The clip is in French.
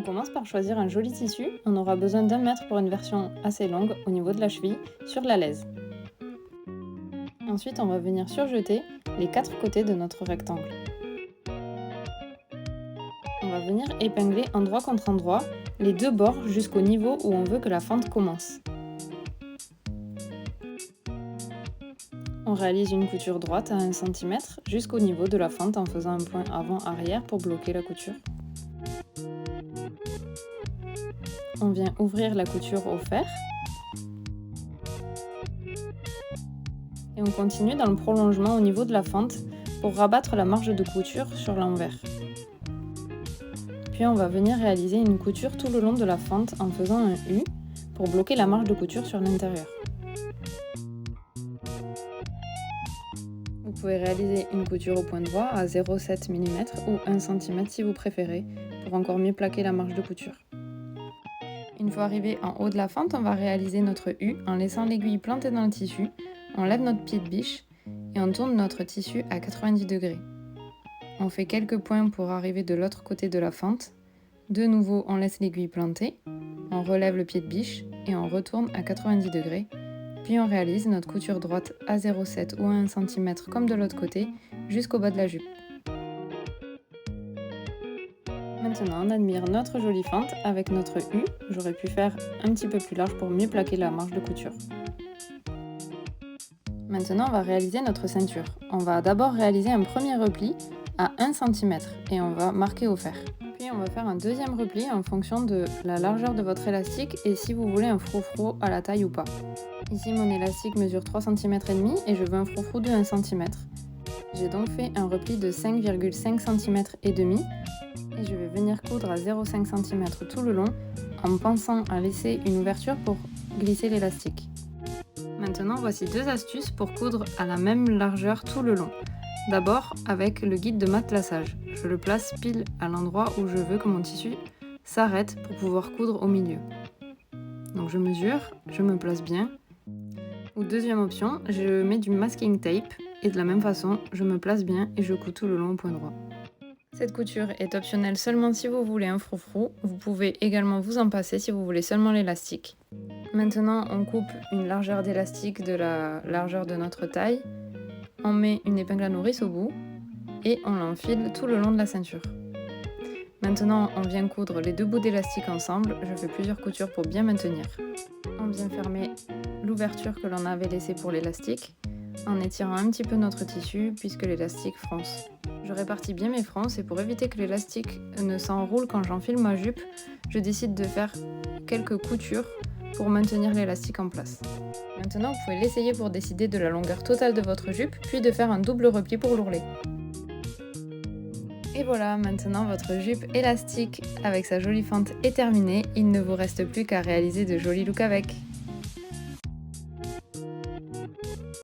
commence par choisir un joli tissu. On aura besoin d'1 mètre pour une version assez longue au niveau de la cheville sur la laise. Ensuite, on va venir surjeter les 4 côtés de notre rectangle. On va venir épingler endroit contre endroit les 2 bords jusqu'au niveau où on veut que la fente commence. On réalise une couture droite à 1 cm jusqu'au niveau de la fente en faisant un point avant-arrière pour bloquer la couture. On vient ouvrir la couture au fer. Et on continue dans le prolongement au niveau de la fente pour rabattre la marge de couture sur l'envers. Puis on va venir réaliser une couture tout le long de la fente en faisant un U pour bloquer la marge de couture sur l'intérieur. Vous pouvez réaliser une couture au point droit à 0,7 mm ou 1 cm si vous préférez, pour encore mieux plaquer la marge de couture. Une fois arrivé en haut de la fente, on va réaliser notre U en laissant l'aiguille plantée dans le tissu, on lève notre pied de biche et on tourne notre tissu à 90 degrés. On fait quelques points pour arriver de l'autre côté de la fente. De nouveau, on laisse l'aiguille plantée, on relève le pied de biche et on retourne à 90 degrés. Puis on réalise notre couture droite à 0,7 ou à 1 cm comme de l'autre côté jusqu'au bas de la jupe. Maintenant, on admire notre jolie fente avec notre U. J'aurais pu faire un petit peu plus large pour mieux plaquer la marge de couture. Maintenant, on va réaliser notre ceinture. On va d'abord réaliser un premier repli à 1 cm et on va marquer au fer. Puis on va faire un deuxième repli en fonction de la largeur de votre élastique et si vous voulez un froufrou à la taille ou pas. Ici, mon élastique mesure 3,5 cm et je veux un froufrou de 1 cm. J'ai donc fait un repli de 5,5 cm et demi et je vais venir coudre à 0,5 cm tout le long en pensant à laisser une ouverture pour glisser l'élastique. Maintenant, voici 2 astuces pour coudre à la même largeur tout le long. D'abord, avec le guide de matelassage. Je le place pile à l'endroit où je veux que mon tissu s'arrête pour pouvoir coudre au milieu. Donc je mesure, je me place bien. Ou deuxième option, je mets du masking tape et de la même façon, je me place bien et je couds tout le long au point droit. Cette couture est optionnelle seulement si vous voulez un froufrou. Vous pouvez également vous en passer si vous voulez seulement l'élastique. Maintenant, on coupe une largeur d'élastique de la largeur de notre taille. On met une épingle à nourrice au bout et on l'enfile tout le long de la ceinture. Maintenant, on vient coudre les 2 bouts d'élastique ensemble. Je fais plusieurs coutures pour bien maintenir. On vient fermer l'ouverture que l'on avait laissée pour l'élastique en étirant un petit peu notre tissu puisque l'élastique fronce. Je répartis bien mes fronces et pour éviter que l'élastique ne s'enroule quand j'enfile ma jupe, je décide de faire quelques coutures pour maintenir l'élastique en place. Maintenant, vous pouvez l'essayer pour décider de la longueur totale de votre jupe, puis de faire un double repli pour l'ourlet. Et voilà, maintenant votre jupe élastique avec sa jolie fente est terminée, il ne vous reste plus qu'à réaliser de jolis looks avec.